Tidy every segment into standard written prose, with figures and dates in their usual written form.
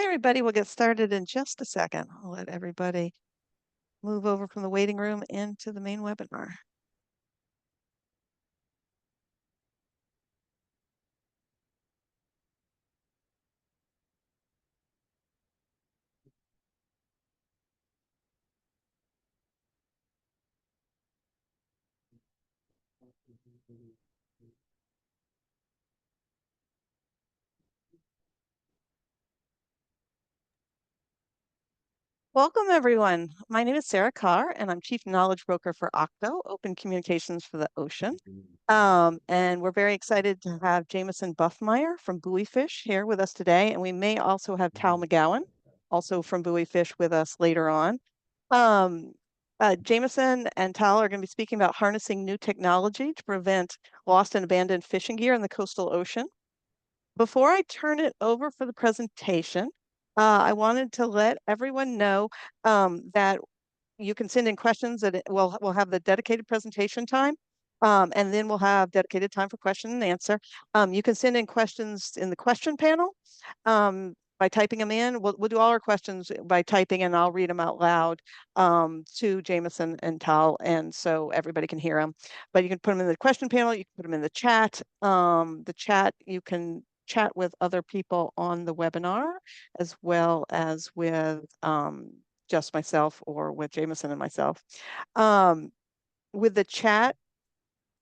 Hi, everybody. We'll get started in just a second. I'll let everybody move over from the waiting room into the main webinar. Welcome, everyone. My name is Sarah Carr, and I'm Chief Knowledge Broker for OCTO, Open Communications for the Ocean. And we're very excited to have Jameson Buffmire from buoy.fish here with us today. And we may also have Tal McGowan, also from buoy.fish, with us later on. Jameson and Tal are going to be speaking about harnessing new technology to prevent lost and abandoned fishing gear in the coastal ocean. Before I turn it over for the presentation, I wanted to let everyone know that you can send in questions that we'll have the dedicated presentation time. And then we'll have dedicated time for question and answer. You can send in questions in the question panel by typing them in. We'll do all our questions by typing, and I'll read them out loud to Jameson and Tal, and so everybody can hear them. But you can put them in the question panel. You can put them in the chat. You can chat with other people on the webinar, as well as with just myself or with Jameson and myself. With the chat,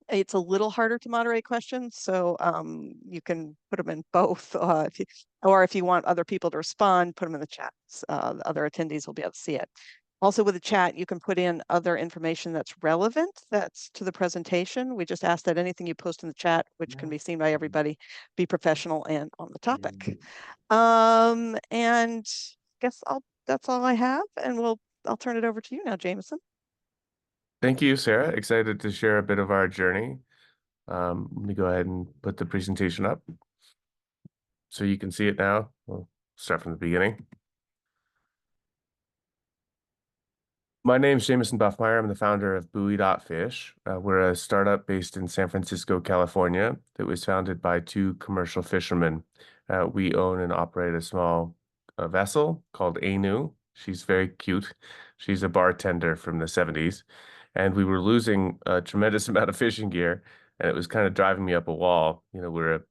it's a little harder to moderate questions, so you can put them in both, or if you want other people to respond, put them in the chat. The other attendees will be able to see it. Also with the chat, you can put in other information that's relevant, that's to the presentation. We just ask that anything you post in the chat, which can be seen by everybody, be professional and on the topic. And that's all I have, and I'll turn it over to you now, Jameson. Thank you, Sarah. Excited to share a bit of our journey. Let me go ahead and put the presentation up so you can see it now. We'll start from the beginning. My name is Jameson Buffmire. I'm the founder of buoy.fish. We're a startup based in San Francisco, California, that was founded by two commercial fishermen. We own and operate a small vessel called Anu. She's very cute. She's a bartender from the 70s. And we were losing a tremendous amount of fishing gear, and it was kind of driving me up a wall. You know, we're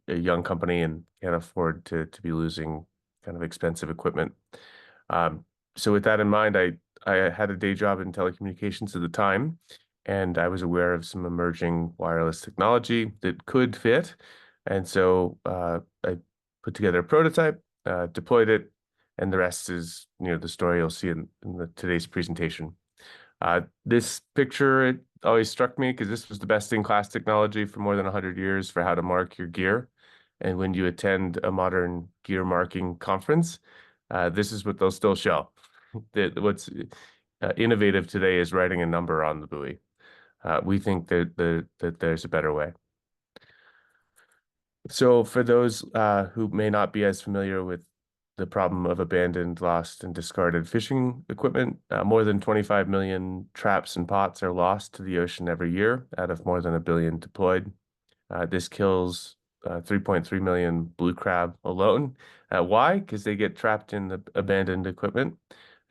a young company and can't afford to be losing kind of expensive equipment. So with that in mind, I had a day job in telecommunications at the time, and I was aware of some emerging wireless technology that could fit. And so I put together a prototype, deployed it, and the rest is, the story you'll see in today's presentation. This picture, it always struck me because this was the best in class technology for more than 100 years for how to mark your gear. And when you attend a modern gear marking conference, this is what they'll still show. What's innovative today is writing a number on the buoy. We think that there's a better way. So for those who may not be as familiar with the problem of abandoned, lost, and discarded fishing equipment, more than 25 million traps and pots are lost to the ocean every year out of more than 1 billion deployed. This kills 3.3 million blue crab alone. Why? Because they get trapped in the abandoned equipment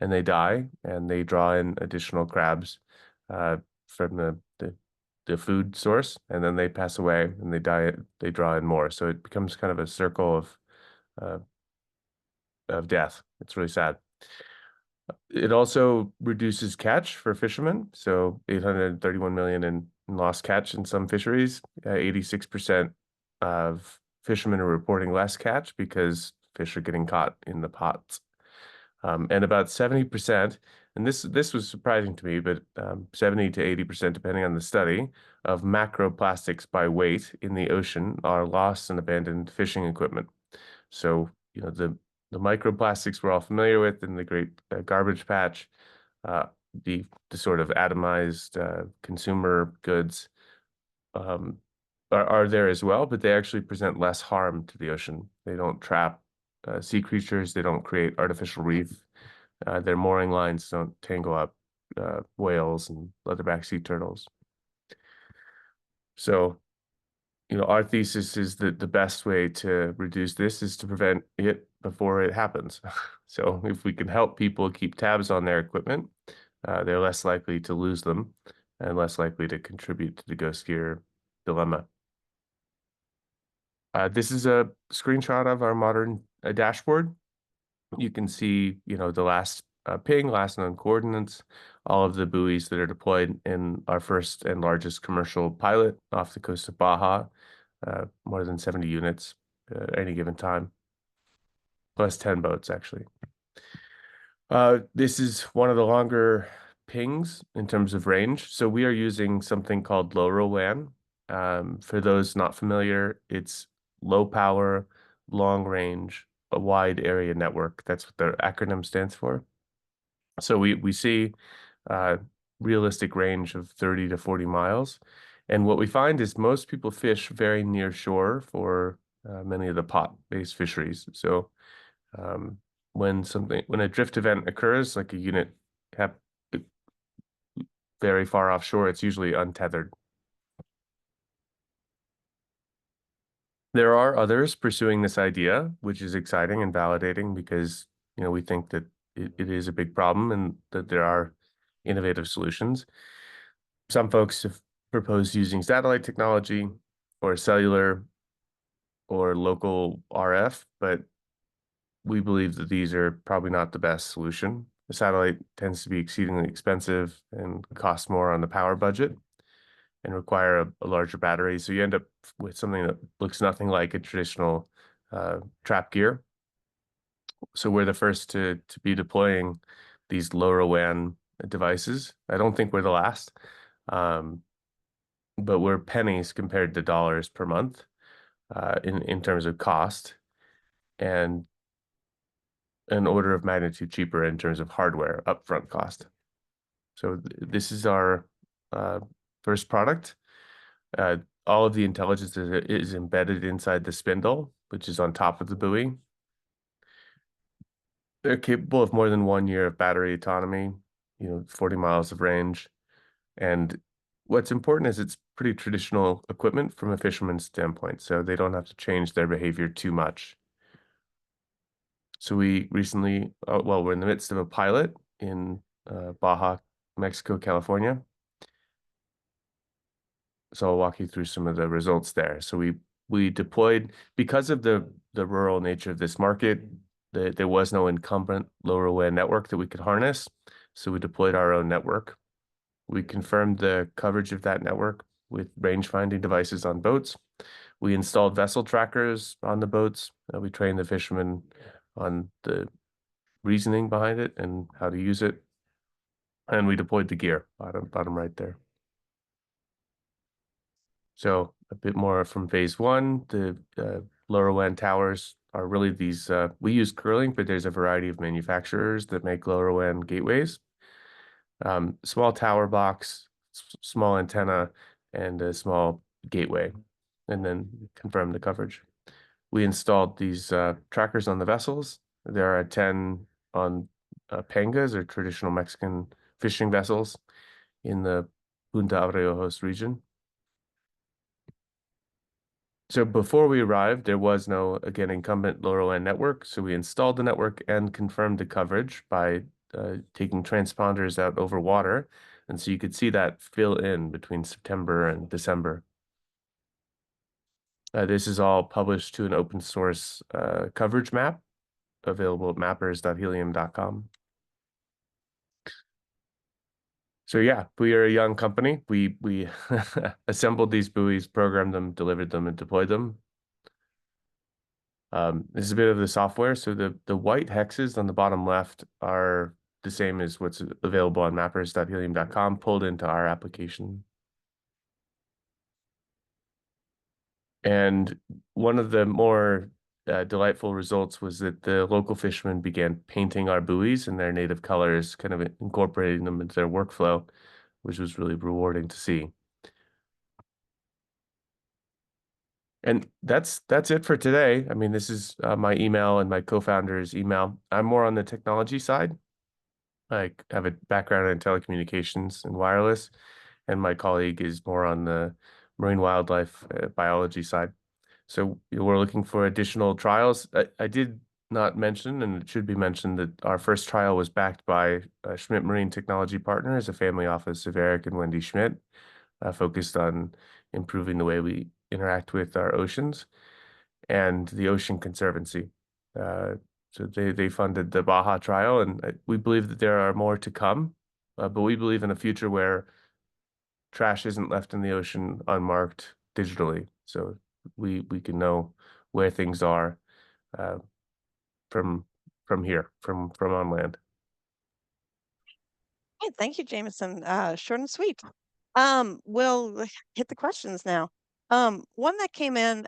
and they die, and they draw in additional crabs from the food source, and then they pass away and they die. They draw in more, so it becomes kind of a circle of death. It's really sad. It also reduces catch for fishermen, so 831 million in lost catch in some fisheries. 86% of fishermen are reporting less catch because fish are getting caught in the pots. And about 70%, and this was surprising to me, but 70 to 80%, depending on the study, of macroplastics by weight in the ocean are lost and abandoned fishing equipment. So, the microplastics we're all familiar with in the great garbage patch, the sort of atomized consumer goods are there as well, but they actually present less harm to the ocean. They don't trap sea creatures. They don't create artificial reef. Their mooring lines don't tangle up whales and leatherback sea turtles. So, our thesis is that the best way to reduce this is to prevent it before it happens. So if we can help people keep tabs on their equipment, they're less likely to lose them and less likely to contribute to the ghost gear dilemma. This is a screenshot of our modern dashboard. You can see, the last ping, last known coordinates, all of the buoys that are deployed in our first and largest commercial pilot off the coast of Baja, more than 70 units at any given time, plus 10 boats actually. This is one of the longer pings in terms of range. So we are using something called LoRaWAN. For those not familiar, it's low power, long range, a wide area network. That's what the acronym stands for. So we see realistic range of 30 to 40 miles. And what we find is most people fish very near shore for many of the pot-based fisheries. So when a drift event occurs, like a unit very far offshore, it's usually untethered. There are others pursuing this idea, which is exciting and validating because we think that it is a big problem and that there are innovative solutions. Some folks have proposed using satellite technology or cellular or local RF, but we believe that these are probably not the best solution. The satellite tends to be exceedingly expensive and cost more on the power budget and require a larger battery. So you end up with something that looks nothing like a traditional trap gear. So we're the first to be deploying these LoRaWAN devices. I don't think we're the last, but we're pennies compared to dollars per month in terms of cost, and an order of magnitude cheaper in terms of hardware upfront cost. So this is our first product. All of the intelligence is embedded inside the spindle, which is on top of the buoy. They're capable of more than 1 year of battery autonomy, 40 miles of range. And what's important is it's pretty traditional equipment from a fisherman's standpoint, so they don't have to change their behavior too much. So we recently, we're in the midst of a pilot in Baja, Mexico, California. So I'll walk you through some of the results there. So we deployed, because of the rural nature of this market, there was no incumbent LoRaWAN network that we could harness. So we deployed our own network. We confirmed the coverage of that network with range finding devices on boats. We installed vessel trackers on the boats. We trained the fishermen on the reasoning behind it and how to use it. And we deployed the gear, bottom right there. So a bit more from phase one. The LoRaWAN towers are really these, we use curling, but there's a variety of manufacturers that make LoRaWAN gateways. Small tower box, small antenna, and a small gateway, and then confirm the coverage. We installed these trackers on the vessels. There are 10 on pangas, or traditional Mexican fishing vessels, in the Punta Areojos region. So before we arrived, there was no, again, incumbent LoRaWAN network. So we installed the network and confirmed the coverage by taking transponders out over water. And so you could see that fill in between September and December. This is all published to an open source coverage map available at mappers.helium.com. So yeah, we are a young company. We assembled these buoys, programmed them, delivered them, and deployed them. This is a bit of the software. So the white hexes on the bottom left are the same as what's available on mappers.helium.com, pulled into our application. And one of the more delightful results was that the local fishermen began painting our buoys in their native colors, kind of incorporating them into their workflow, which was really rewarding to see. And that's it for today. I mean, this is my email and my co-founder's email. I'm more on the technology side. I have a background in telecommunications and wireless, and my colleague is more on the marine wildlife biology side. So we're looking for additional trials. I did not mention, and it should be mentioned, that our first trial was backed by Schmidt Marine Technology Partners, a family office of Eric and Wendy Schmidt, focused on improving the way we interact with our oceans, and the Ocean Conservancy. So they funded the Baja trial, and we believe that there are more to come, but we believe in a future where trash isn't left in the ocean unmarked digitally. So we can know where things are uh, from here, from on land. Hey, thank you, Jameson. Short and sweet. We'll hit the questions now. One that came in,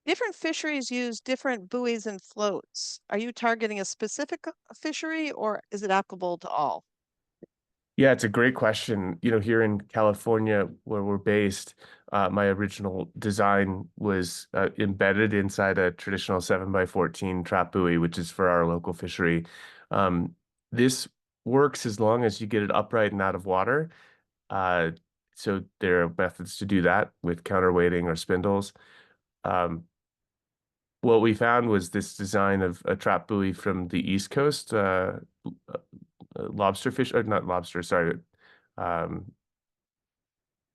different fisheries use different buoys and floats. Are you targeting a specific fishery or is it applicable to all? Yeah, it's a great question. Here in California, where we're based, my original design was embedded inside a traditional 7x14 trap buoy, which is for our local fishery. This works as long as you get it upright and out of water. Uh, so there are methods to do that with counterweighting or spindles. Um, what we found was this design of a trap buoy from the East Coast, lobster fish, or not lobster, sorry. Um,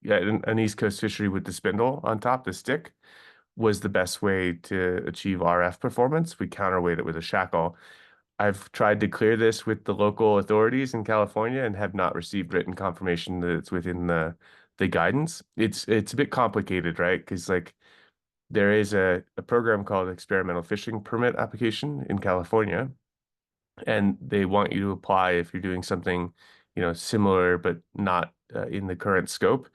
yeah, an East Coast fishery with the spindle on top, the stick, was the best way to achieve RF performance. We counterweight it with a shackle. I've tried to clear this with the local authorities in California and have not received written confirmation that it's within the guidance. It's a bit complicated, right? Because like there is a program called experimental fishing permit application in California, and they want you to apply if you're doing something, similar but not in the current scope.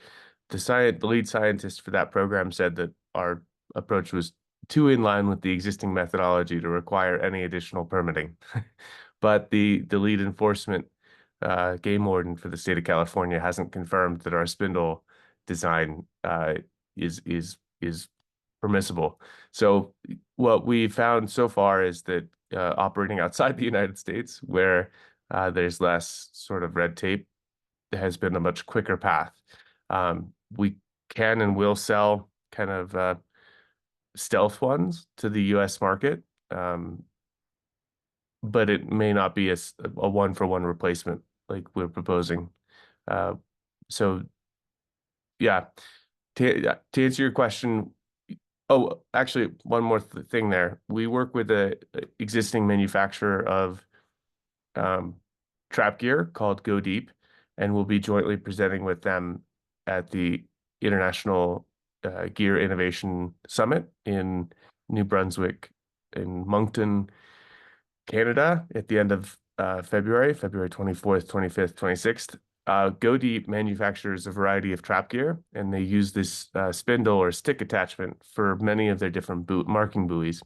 The lead scientist for that program said that our approach was too in line with the existing methodology to require any additional permitting. But the lead enforcement game warden for the state of California hasn't confirmed that our spindle design is permissible. So what we found so far is that operating outside the United States, where there's less sort of red tape, has been a much quicker path. We can and will sell kind of stealth ones to the US market, but it may not be a one-for-one replacement like we're proposing. Uh, so yeah, to answer your question, oh, actually, one more thing there. We work with a existing manufacturer of um, trap gear called Go Deep, and we'll be jointly presenting with them at the International Gear Innovation Summit in New Brunswick, in Moncton, Canada, at the end of February 24th, 25th, 26th. Go Deep manufactures a variety of trap gear, and they use this spindle or stick attachment for many of their different marking buoys.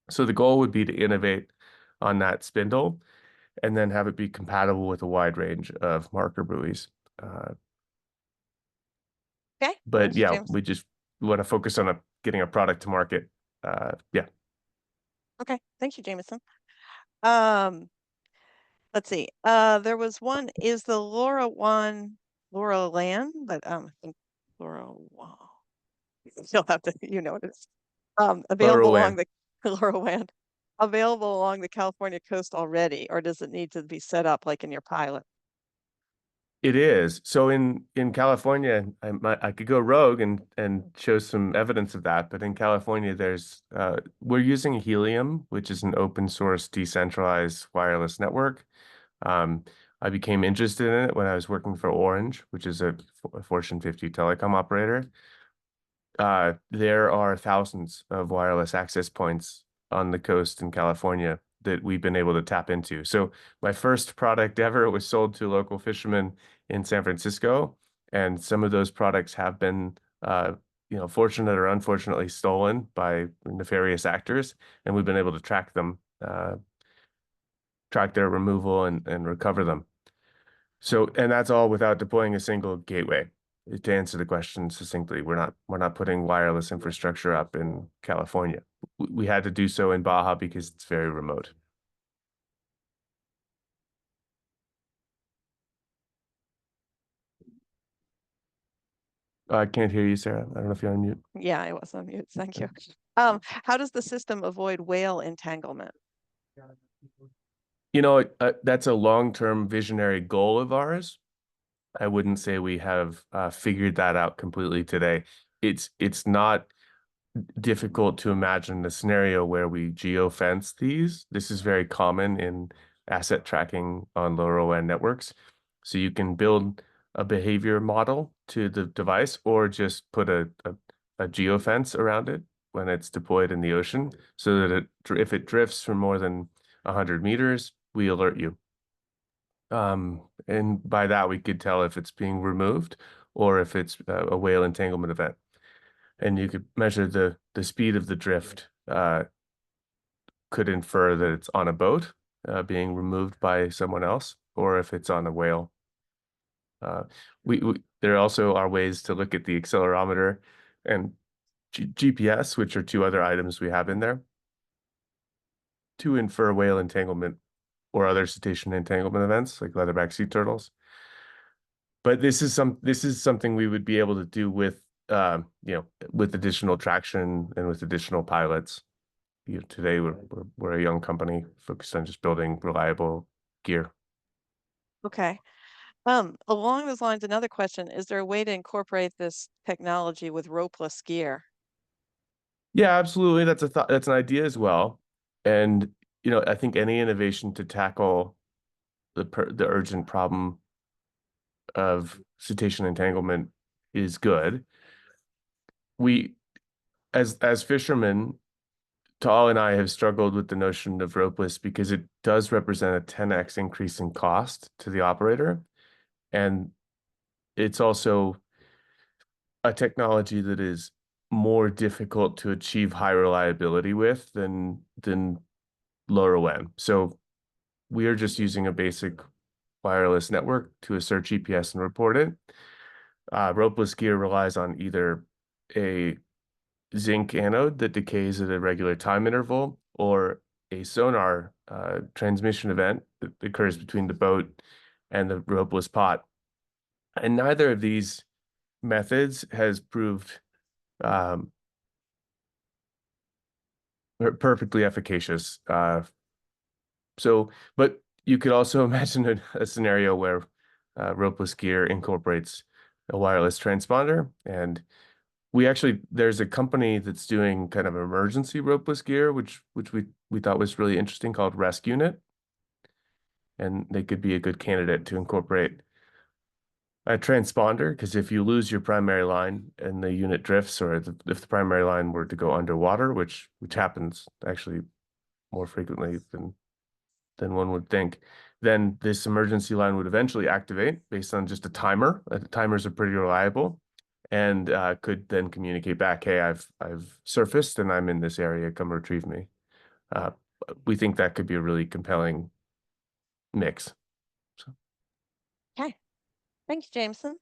So the goal would be to innovate on that spindle and then have it be compatible with a wide range of marker buoys. Uh, Okay, but thank you, yeah, James. we want to focus on getting a product to market. Yeah. Okay, thank you, Jameson. Um, let's see. There was one, is the Laura one Laura Land, but I think Laura, wow. You'll have to, you know what it is. Laura Available along Wan. the Laura Land, available along the California coast already, or does it need to be set up like in your pilot? It is. So in California, I could go rogue and show some evidence of that, but in California, we're using Helium, which is an open source decentralized wireless network. Um, I became interested in it when I was working for Orange, which is a Fortune 50 telecom operator. There are thousands of wireless access points on the coast in California that we've been able to tap into. So my first product ever was sold to local fishermen in San Francisco, and some of those products have been, fortunate or unfortunately stolen by nefarious actors, and we've been able to track them, track their removal and recover them. So, and that's all without deploying a single gateway. To answer the question succinctly, we're not putting wireless infrastructure up in California. We had to do so in Baja because it's very remote. I can't hear you, Sarah. I don't know if you're on mute. Yeah, I was on mute. Thank you. How does the system avoid whale entanglement? That's a long-term visionary goal of ours. I wouldn't say we have figured that out completely today. It's not difficult to imagine a scenario where we geofence these. This is very common in asset tracking on LoRaWAN networks. So you can build a behavior model to the device or just put a geofence around it when it's deployed in the ocean so that if it drifts for more than 100 meters, we alert you. And by that, we could tell if it's being removed or if it's a whale entanglement event. And you could measure the speed of the drift, could infer that it's on a boat being removed by someone else, or if it's on a whale. There also are ways to look at the accelerometer and GPS, which are two other items we have in there, to infer whale entanglement or other cetacean entanglement events like leatherback sea turtles. But this is something we would be able to do with with additional traction and with additional pilots. Today we're a young company focused on just building reliable gear. Okay. Along those lines, another question, is there a way to incorporate this technology with ropeless gear? Yeah, absolutely. That's a thought. That's an idea as well. And I think any innovation to tackle the urgent problem of cetacean entanglement is good. We, as fishermen, Tal and I have struggled with the notion of ropeless because it does represent a 10x increase in cost to the operator. And it's also a technology that is more difficult to achieve high reliability with than LoRaWAN. So we are just using a basic wireless network to assert GPS and report it. Ropeless gear relies on either a zinc anode that decays at a regular time interval or a sonar transmission event that occurs between the boat and the ropeless pot. And neither of these methods has proved um, perfectly efficacious. But you could also imagine a scenario where ropeless gear incorporates a wireless transponder. And there's a company that's doing kind of emergency ropeless gear, which we thought was really interesting, called ResQNet. And they could be a good candidate to incorporate a transponder, because if you lose your primary line and the unit drifts, or if the primary line were to go underwater, which happens actually more frequently than one would think, then this emergency line would eventually activate based on just a timer. The timers are pretty reliable, and could then communicate back, "Hey, I've surfaced and I'm in this area. Come retrieve me." Uh, we think that could be a really compelling mix. So. Okay. Thank you, Jameson.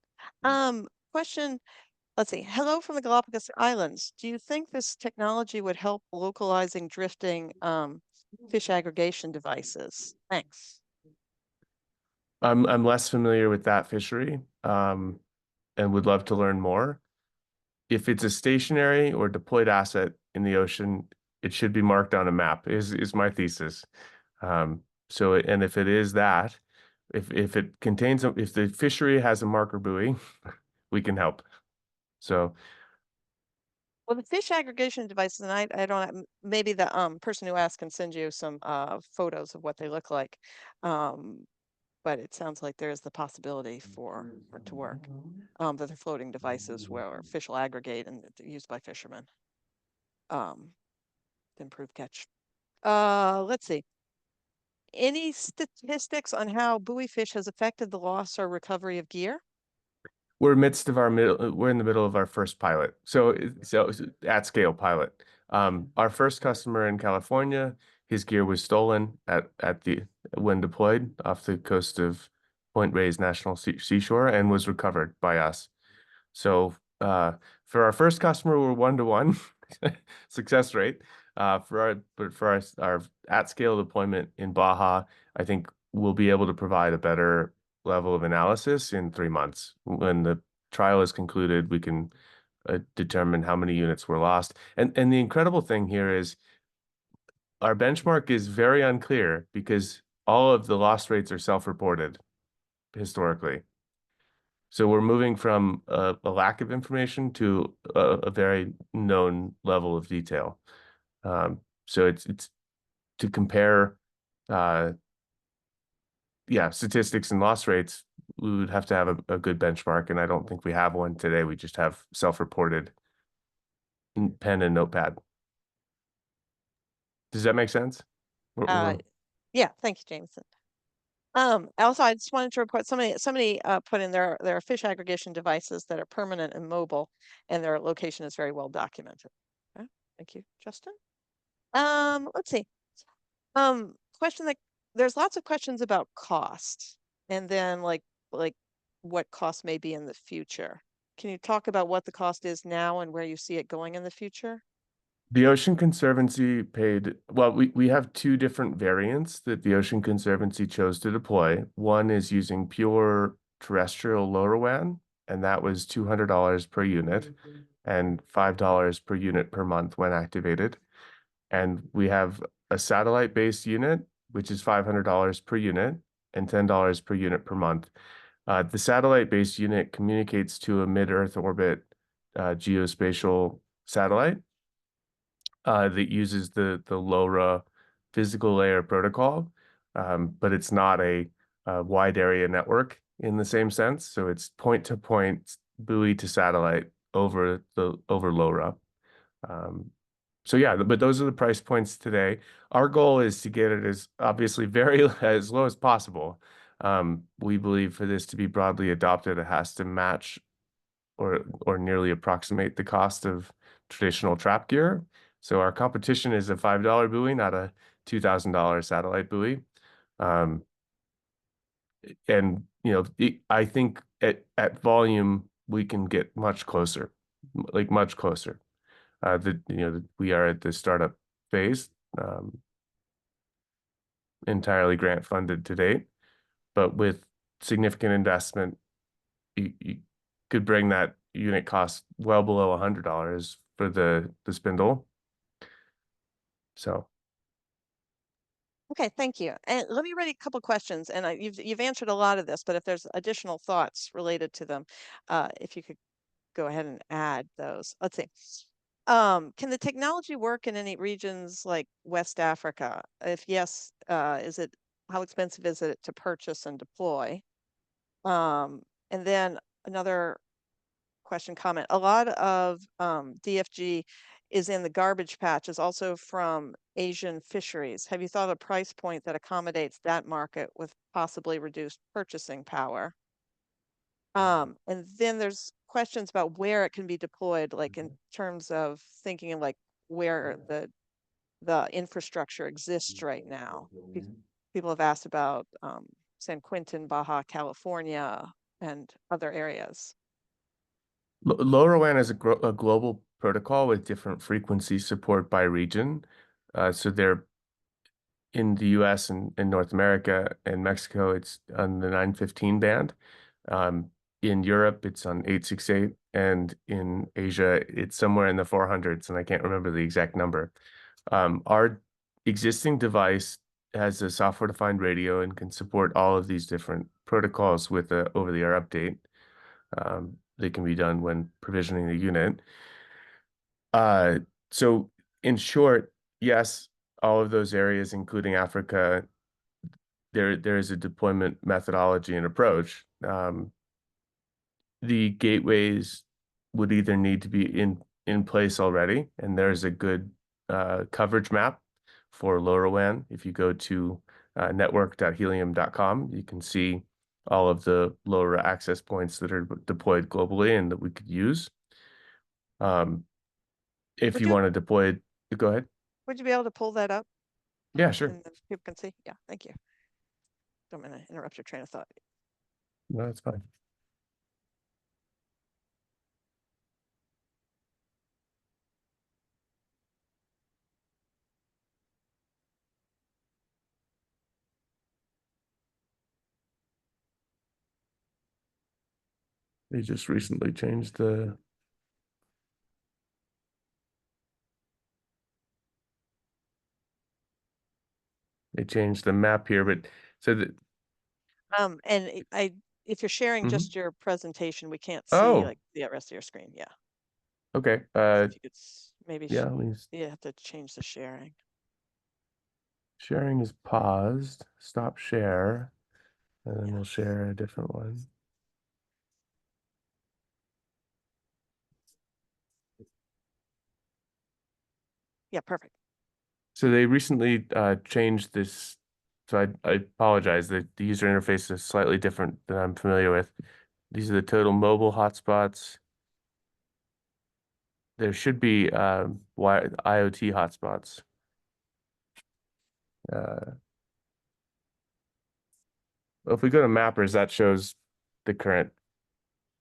Question, let's see. Hello from the Galapagos Islands. Do you think this technology would help localizing drifting fish aggregation devices? Thanks. I'm less familiar with that fishery, and would love to learn more. If it's a stationary or deployed asset in the ocean, it should be marked on a map, is my thesis. And if it is that, if it contains if the fishery has a marker buoy, we can help. So Well, the fish aggregation devices, and I don't, maybe the person who asked can send you some photos of what they look like. But it sounds like there is the possibility for it to work. That they're floating devices where fish will aggregate and they're used by fishermen to improve catch. Let's see. Any statistics on how buoy fish has affected the loss or recovery of gear? we're we're in the middle of our first pilot. So at scale pilot. Our first customer in California, his gear was stolen at the when deployed off the coast of Point Reyes National Seashore and was recovered by us. So for our first customer, we're 1-to-1 success rate. For our at scale deployment in Baja, I think we'll be able to provide a better level of analysis in 3 months when trial is concluded, we can determine how many units were lost. And the incredible thing here is our benchmark is very unclear because all of the loss rates are self-reported historically. So we're moving from a lack of information to a very known level of detail. So it's to compare, uh, yeah, statistics and loss rates. We would have to have a good benchmark, and I don't think we have one today. We just have self-reported pen and notepad. Does that make sense? Uh, yeah, thank you, Jameson. Also, I just wanted to report somebody put in their fish aggregation devices that are permanent and mobile, and their location is very well documented. Okay, thank you, Justin. Let's see. Question that there's lots of questions about cost, and then like what cost may be in the future. Can you talk about what the cost is now and where you see it going in the future? The Ocean Conservancy paid, well, we have two different variants that the Ocean Conservancy chose to deploy. One is using pure terrestrial LoRaWAN, and that was $200 per unit and $5 per unit per month when activated. And we have a satellite-based unit, which is $500 per unit and $10 per unit per month. The satellite-based unit communicates to a mid-Earth orbit geospatial satellite that uses the LoRa physical layer protocol, but it's not a wide area network in the same sense. So it's point to point, buoy to satellite over LoRa. So yeah, but those are the price points today. Our goal is to get it as obviously very as low as possible. We believe for this to be broadly adopted, it has to match or nearly approximate the cost of traditional trap gear. So our competition is a $5 buoy, not a $2,000 satellite buoy. Um, and I think at volume we can get much closer, like much closer. We are at the startup phase, entirely grant funded to date, but with significant investment, you could bring that unit cost well below $100 for the spindle. So Okay, thank you. And let me read a couple questions, and you've answered a lot of this, but if there's additional thoughts related to them, if you could go ahead and add those. Let's see. Can the technology work in any regions like West Africa? If yes, how expensive is it to purchase and deploy? And then another question comment. A lot of DFG is in the garbage patch, is also from Asian fisheries. Have you thought of a price point that accommodates that market with possibly reduced purchasing power? And then there's questions about where it can be deployed, like in terms of thinking of like where the infrastructure exists right now. People have asked about San Quentin, Baja California, and other areas. LoRaWAN is a global protocol with different frequency support by region. So they're in the US and North America and Mexico, it's on the 915 band. In Europe, it's on 868, and in Asia, it's somewhere in the 400s, and I can't remember the exact number. Our existing device has a software-defined radio and can support all of these different protocols with a over-the-air update. They can be done when provisioning the unit. So in short, yes, all of those areas, including Africa, there is a deployment methodology and approach. The gateways would either need to be in place already, and there's a good coverage map for LoRaWAN. If you go to network.helium.com, you can see all of the LoRa access points that are deployed globally and that we could use. If Would you you want to deploy it, go ahead. would you be able to pull that up Yeah, sure. and then people can see? Yeah, thank you. Don't mean to interrupt your train of thought. No, that's fine. They just recently changed the map here, but so that If you're sharing mhm. just your presentation, we can't see Oh, like the rest of your screen. Yeah. okay. So if you could maybe Yeah, let me you have to change the sharing. sharing is paused. Stop share, and then we'll Yes. share a different one. Yeah, perfect. So they recently changed this. So I apologize. The user interface is slightly different than I'm familiar with. These are the total mobile hotspots. There should be IoT hotspots. Uh, if we go to mappers, that shows the current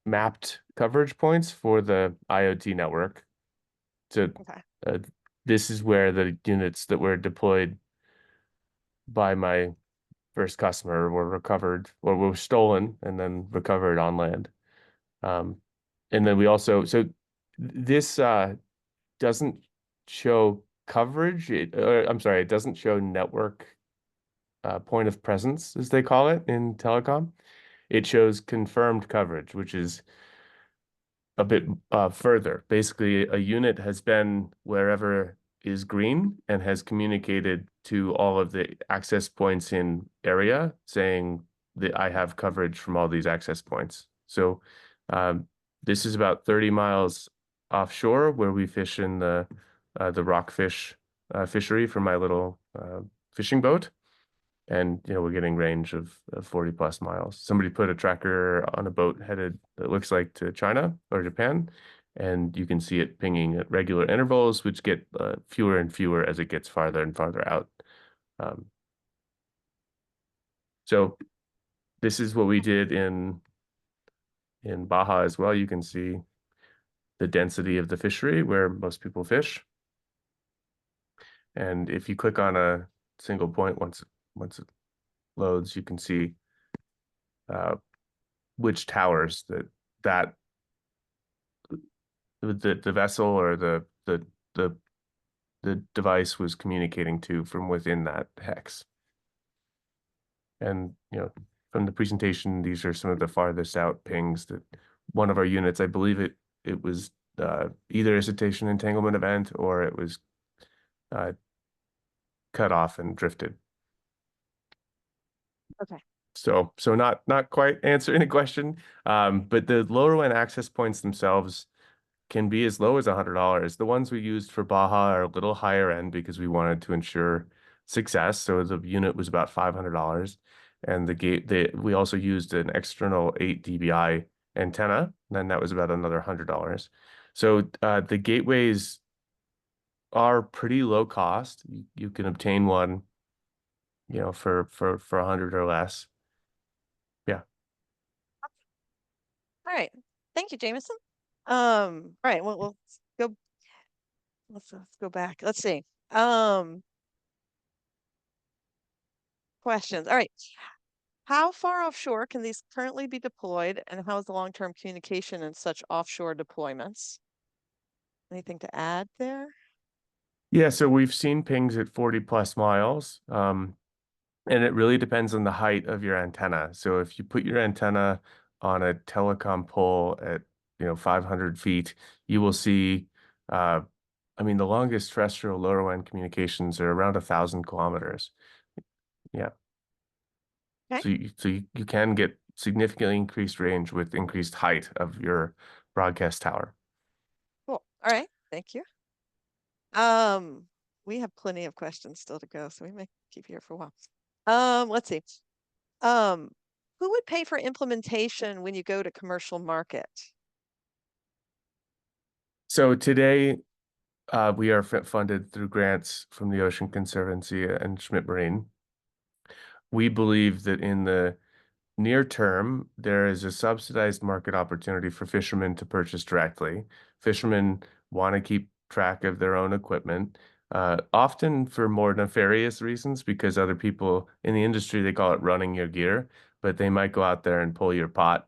mapped coverage points for the IoT network. So Okay. uh, this is where the units that were deployed by my first customer were recovered or were stolen and then recovered on land. Um, and then we also, so this doesn't show coverage. I'm sorry, it doesn't show network point of presence, as they call it in telecom. It shows confirmed coverage, which is a bit further. Basically, a unit has been wherever is green and has communicated to all of the access points in area saying that I have coverage from all these access points. So this is about 30 miles offshore where we fish in the rockfish fishery for my little fishing boat. And we're getting range of 40 plus miles. Somebody put a tracker on a boat headed that looks like to China or Japan, and you can see it pinging at regular intervals, which get fewer and fewer as it gets farther and farther out. Um, so this is what we did in Baja as well. You can see the density of the fishery where most people fish. And if you click on a single point once it loads, you can see uh, which towers that the vessel or the the device was communicating to from within that hex. And from the presentation, these are some of the farthest out pings that one of our units, I believe it was either a cetacean entanglement event or it was uh, cut off and drifted. Okay. So not quite answering the question, but the lower end access points themselves can be as low as $100. The ones we used for Baja are a little higher end because we wanted to ensure success. So the unit was about $500, and we also used an external 8 dBi antenna, and then that was about another $100. So the gateways are pretty low cost. You can obtain one, for 100 or less. Yeah. All right. Thank you, Jameson. All right, well, go let's go back. Let's see. Um, Questions. All right. How far offshore can these currently be deployed, and how is the long-term communication in such offshore deployments? Anything to add there? Yeah, so we've seen pings at 40 plus miles. And it really depends on the height of your antenna. So if you put your antenna on a telecom pole at 500 feet, you will see I mean the longest terrestrial lower band communications are around 1,000 kilometers. Yeah. Okay, So you can get significantly increased range with increased height of your broadcast tower. cool. All right, thank you. Um, we have plenty of questions still to go, so we may keep here for a while. Let's see. Um, who would pay for implementation when you go to commercial market? So today we are funded through grants from the Ocean Conservancy and Schmidt Marine. We believe that in the near term, there is a subsidized market opportunity for fishermen to purchase directly. Fishermen want to keep track of their own equipment, often for more nefarious reasons, because other people in the industry, they call it running your gear, but they might go out there and pull your pot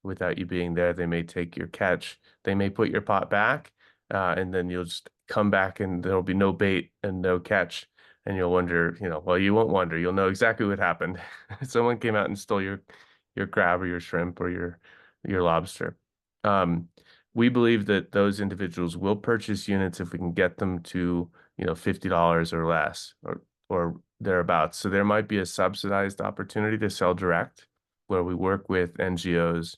without you being there. They may take your catch. They may put your pot back, and then you'll just come back and there'll be no bait and no catch. And you'll wonder, well, you won't wonder. You'll know exactly what happened. Someone came out and stole your crab or your shrimp or your lobster. Um, we believe that those individuals will purchase units if we can get them to, $50 or less or thereabouts. So there might be a subsidized opportunity to sell direct where we work with NGOs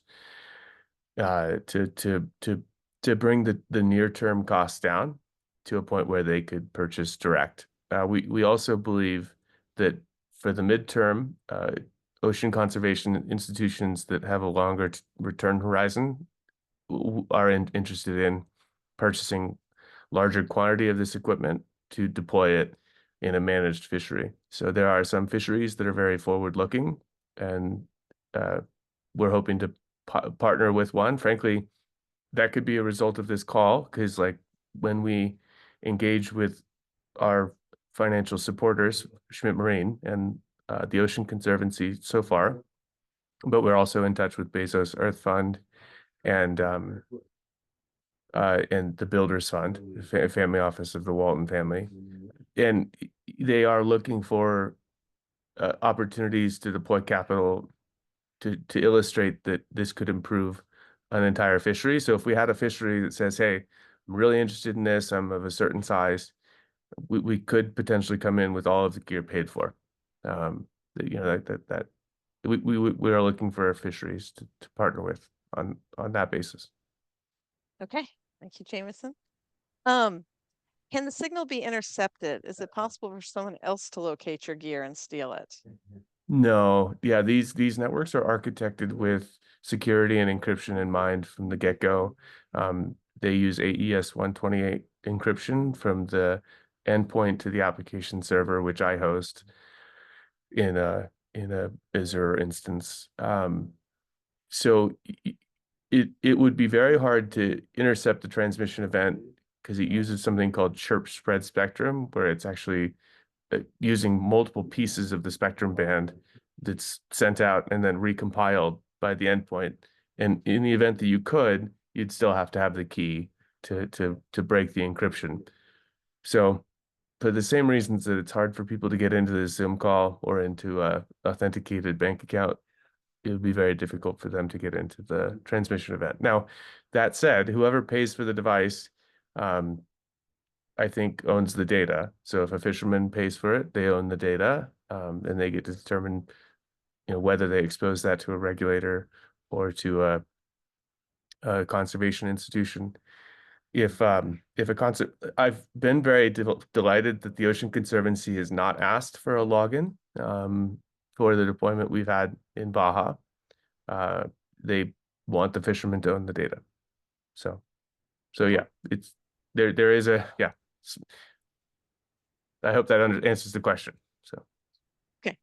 to bring the near-term costs down to a point where they could purchase direct. We also believe that for the midterm, ocean conservation institutions that have a longer return horizon are interested in purchasing larger quantity of this equipment to deploy it in a managed fishery. So there are some fisheries that are very forward-looking, and we're hoping to partner with one. Frankly, that could be a result of this call, because like when we engage with our financial supporters, Schmidt Marine and the Ocean Conservancy so far, but we're also in touch with Bezos Earth Fund and the Builders Fund, family office of the Walton family, and they are looking for opportunities to deploy capital to illustrate that this could improve an entire fishery. So if we had a fishery that says, "Hey, I'm really interested in this. I'm of a certain size," we could potentially come in with all of the gear paid for. That we are looking for fisheries to partner with on that basis. Okay, thank you, Jameson. Can the signal be intercepted? Is it possible for someone else to locate your gear and steal it? No, yeah, these networks are architected with security and encryption in mind from the get-go. They use AES 128 encryption from the endpoint to the application server, which I host in a Azure instance. So it would be very hard to intercept the transmission event because it uses something called chirp spread spectrum, where it's actually using multiple pieces of the spectrum band that's sent out and then recompiled by the endpoint. And in the event that you could, you'd still have to have the key to break the encryption. So for the same reasons that it's hard for people to get into the Zoom call or into a authenticated bank account, it would be very difficult for them to get into the transmission event. Now, that said, whoever pays for the device, I think owns the data. So if a fisherman pays for it, they own the data, and they get to determine, whether they expose that to a regulator or to a conservation institution. I've been very delighted that the Ocean Conservancy has not asked for a login for the deployment we've had in Baja. They want the fishermen to own the data. So yeah, it's there is a yeah. I hope that answers the question. So Okay,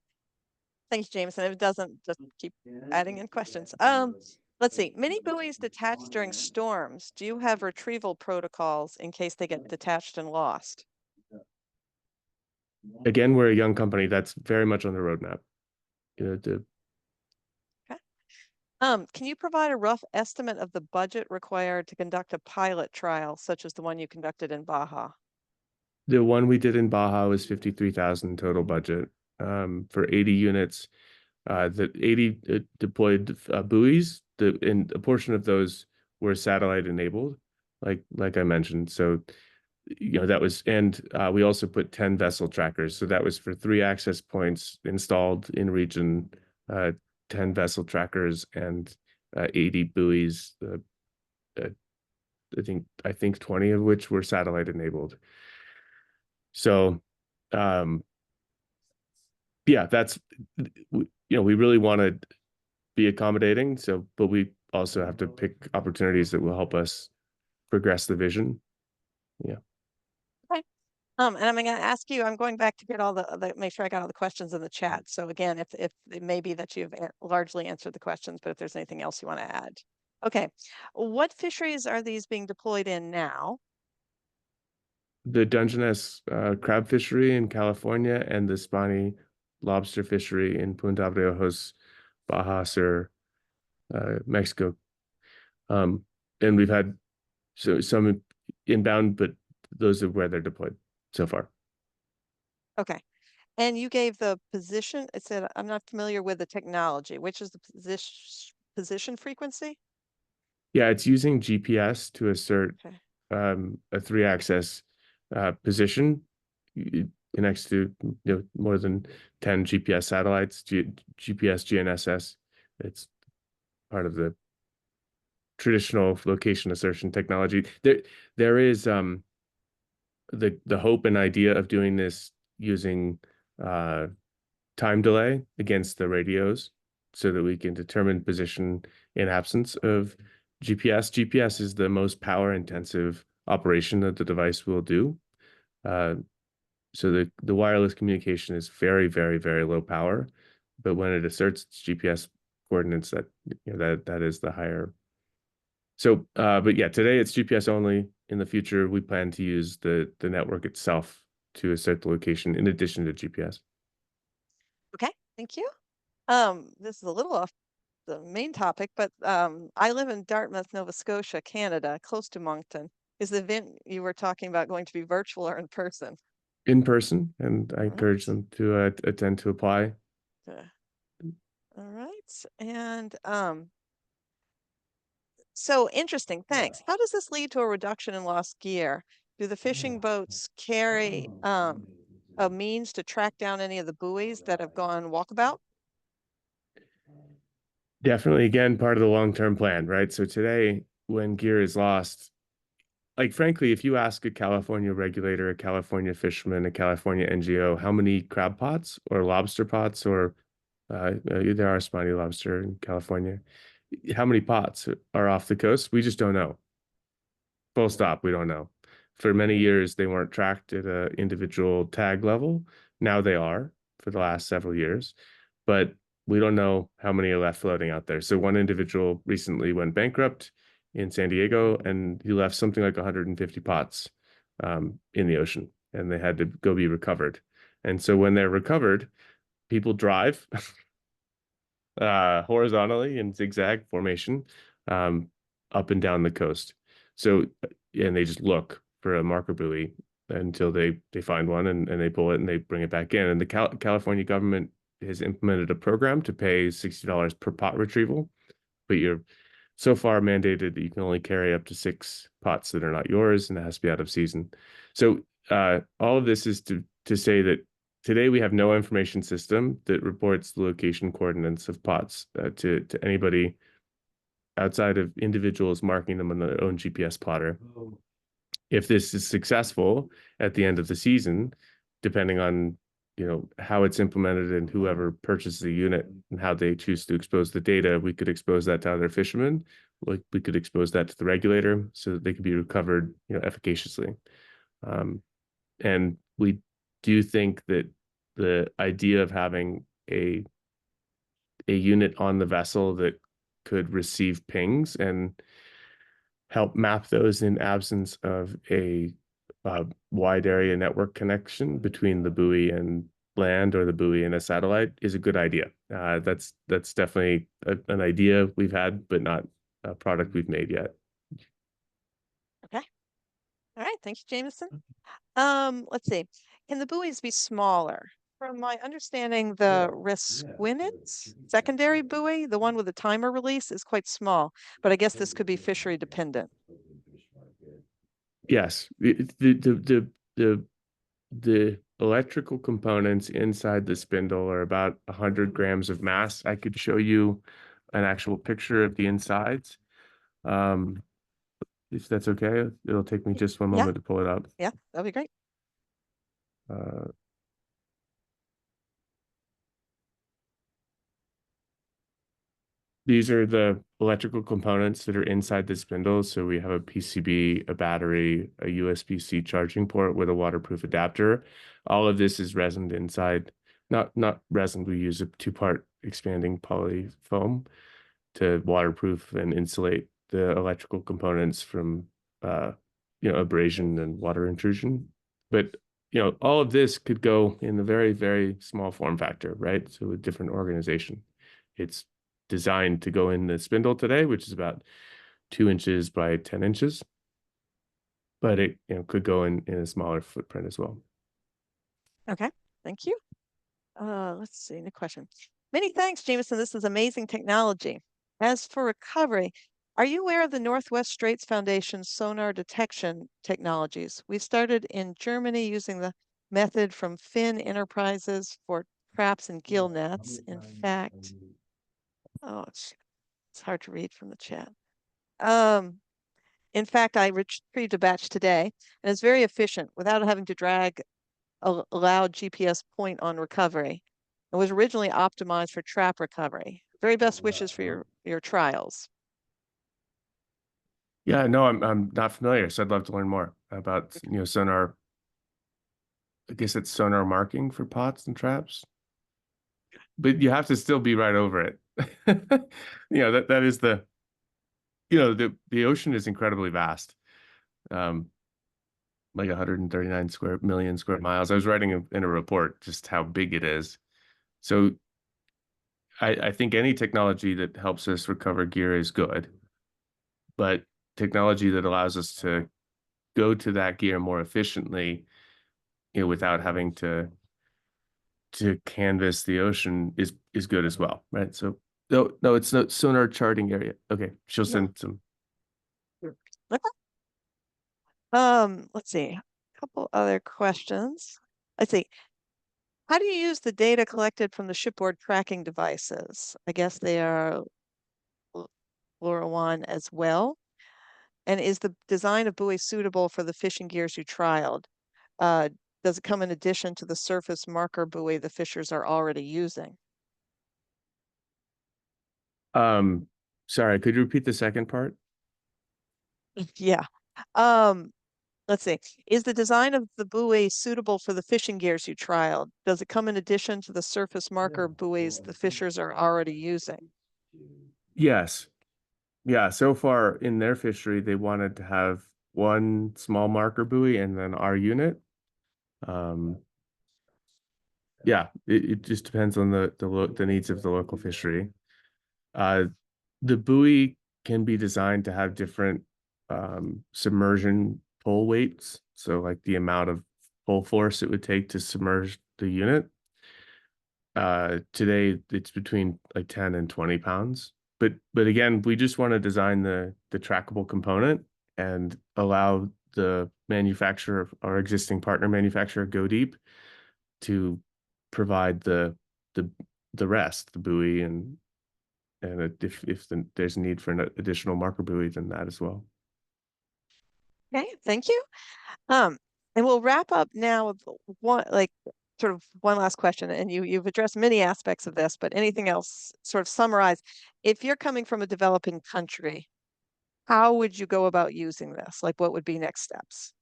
thanks, Jameson. If it doesn't, just keep adding in questions. Let's see. Many buoys detach during storms. Do you have retrieval protocols in case they get detached and lost? again, we're a young company. That's very much on the roadmap. Okay. Can you provide a rough estimate of the budget required to conduct a pilot trial, such as the one you conducted in Baja? The one we did in Baja was 53,000 total budget for 80 units. The 80 deployed buoys. And a portion of those were satellite enabled, like I mentioned. So that was, and we also put 10 vessel trackers. So that was for 3 access points installed in region, 10 vessel trackers and 80 buoys. I think 20 of which were satellite enabled. So, yeah, that's, we really want to be accommodating. So, but we also have to pick opportunities that will help us progress the vision. Yeah. Okay. And I'm going to ask you, I'm going back to get all make sure I got all the questions in the chat. So again, if it may be that you've largely answered the questions, but if there's anything else you want to add. Okay. What fisheries are these being deployed in now? The Dungeness crab fishery in California and the spiny lobster fishery in Punta Ojos, Baja Sur. Mexico. Um, and we've had some inbound, but those are where they're deployed so far. Okay. And you gave the position. It said, I'm not familiar with the technology. Which is the position frequency? Yeah, it's using GPS to assert Okay. a three-axis position. It connects to more than 10 GPS satellites, GPS, GNSS. It's part of the traditional location assertion technology. There is the hope and idea of doing this using uh, time delay against the radios so that we can determine position in absence of GPS. GPS is the most power intensive operation that the device will do. Uh, so the wireless communication is very, very, very low power, but when it asserts its GPS coordinates, that is the higher. So, but yeah, today it's GPS only. In the future, we plan to use the network itself to assert the location in addition to GPS. Okay. Thank you. This is a little off the main topic, but I live in Dartmouth, Nova Scotia, Canada, close to Moncton. Is the event you were talking about going to be virtual or in person? In person, and I All encourage right. them to attend to apply. Uh, all right. And so interesting. Thanks. How does this lead to a reduction in lost gear? Do the fishing boats carry a means to track down any of the buoys that have gone walkabout? Definitely, again, part of the long-term plan, right? So today, when gear is lost, like frankly, if you ask a California regulator, a California fisherman, a California NGO, how many crab pots or lobster pots or there are spiny lobster in California, how many pots are off the coast? We just don't know. Full stop, we don't know. For many years, they weren't tracked at an individual tag level. Now they are for the last several years, but we don't know how many are left floating out there. So one individual recently went bankrupt in San Diego, and he left something like 150 pots in the ocean, and they had to go be recovered. And so when they're recovered, people drive horizontally in zigzag formation um, up and down the coast. So, and they just look for a marker buoy until they find one and they pull it and they bring it back in. And the California government has implemented a program to pay $60 per pot retrieval, but you're so far mandated that you can only carry up to 6 pots that are not yours, and it has to be out of season. So all of this is to say that today we have no information system that reports the location coordinates of pots to anybody outside of individuals marking them on their own GPS plotter. If this is successful at the end of the season, depending on how it's implemented and whoever purchases the unit and how they choose to expose the data, we could expose that to other fishermen. Like we could expose that to the regulator so that they could be recovered, efficaciously. And we do think that the idea of having a unit on the vessel that could receive pings and help map those in absence of a wide area network connection between the buoy and land or the buoy and a satellite is a good idea. That's definitely an idea we've had, but not a product we've made yet. Okay. All right. Thank you, Jameson. Let's see. Can the buoys be smaller? From my understanding, the Resquinit's secondary buoy, the one with the timer release, is quite small, but I guess this could be fishery dependent. Yes, the electrical components inside the spindle are about 100 grams of mass. I could show you an actual picture of the insides. Um, if that's okay, it'll take me just one Yeah, moment to pull it up. yeah, that'd be great. Uh, These are the electrical components that are inside the spindle. So we have a PCB, a battery, a USB-C charging port with a waterproof adapter. All of this is resined inside. Not resin, we use a two-part expanding poly foam to waterproof and insulate the electrical components from abrasion and water intrusion. But all of this could go in a very, very small form factor, right? So a different organization. It's designed to go in the spindle today, which is about 2 inches by 10 inches. But it could go in a smaller footprint as well. Okay, thank you. Let's see, new question. Many thanks, Jameson. This is amazing technology. As for recovery, are you aware of the Northwest Straits Foundation's sonar detection technologies? We started in Germany using the method from Finn Enterprises for traps and gill nets. In fact, oh, it's hard to read from the chat. Um, in fact, I retrieved a batch today, and it's very efficient without having to drag a loud GPS point on recovery. It was originally optimized for trap recovery. Very best wishes for your trials. Yeah, no, I'm not familiar, so I'd love to learn more about sonar. I guess it's sonar marking for pots and traps, but you have to still be right over it. That is the ocean is incredibly vast. Like 139 million square miles. I was writing in a report just how big it is. So I think any technology that helps us recover gear is good, but technology that allows us to go to that gear more efficiently, without having to canvas the ocean is good as well, right? So no, it's not sonar charting area. Okay, she'll send some. Okay. Let's see. A couple other questions. Let's see. How do you use the data collected from the shipboard tracking devices? I guess they are LoRaWAN as well. And is the design of buoy suitable for the fishing gears you trialed? Uh, does it come in addition to the surface marker buoy the fishers are already using? Um, Sorry, could you repeat the second part? Yeah. Um, let's see. Is the design of the buoy suitable for the fishing gears you trialed? Does it come in addition to the surface marker buoys the fishers are already using? Yes. Yeah, so far in their fishery, they wanted to have one small marker buoy and then our unit. Um, yeah, it just depends on the needs of the local fishery. Uh, the buoy can be designed to have different submersion pull weights. So like the amount of pull force it would take to submerge the unit. Today it's between like 10 and 20 pounds. But again, we just want to design the trackable component and allow the manufacturer, our existing partner manufacturer, Go Deep, to provide the the rest, the buoy and if there's a need for an additional marker buoy, then that as well. Okay, thank you. Um, and we'll wrap up now with sort of one last question. And you've addressed many aspects of this, but anything else sort of summarize. If you're coming from a developing country, how would you go about using this? Like what would be next steps?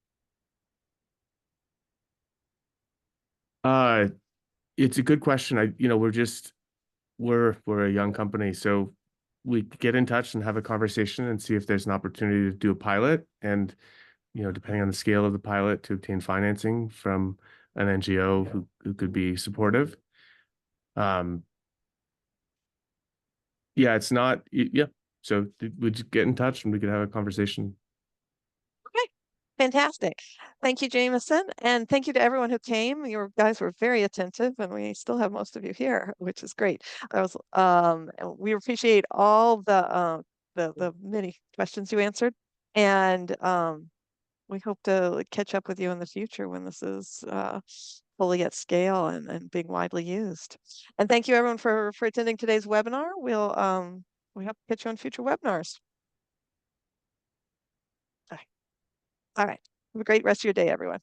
Uh, it's a good question. We're a young company, so we get in touch and have a conversation and see if there's an opportunity to do a pilot and, depending on the scale of the pilot, to obtain financing from an NGO who could be supportive. Um, yeah, it's not, yeah. So we just get in touch and we could have a conversation. Okay, fantastic. Thank you, Jameson. And thank you to everyone who came. You guys were very attentive, and we still have most of you here, which is great. And we appreciate all the many questions you answered. And we hope to catch up with you in the future when this is fully at scale and being widely used. And thank you everyone for attending today's webinar. We hope to catch you on future webinars. All right. All right. Have a great rest of your day, everyone.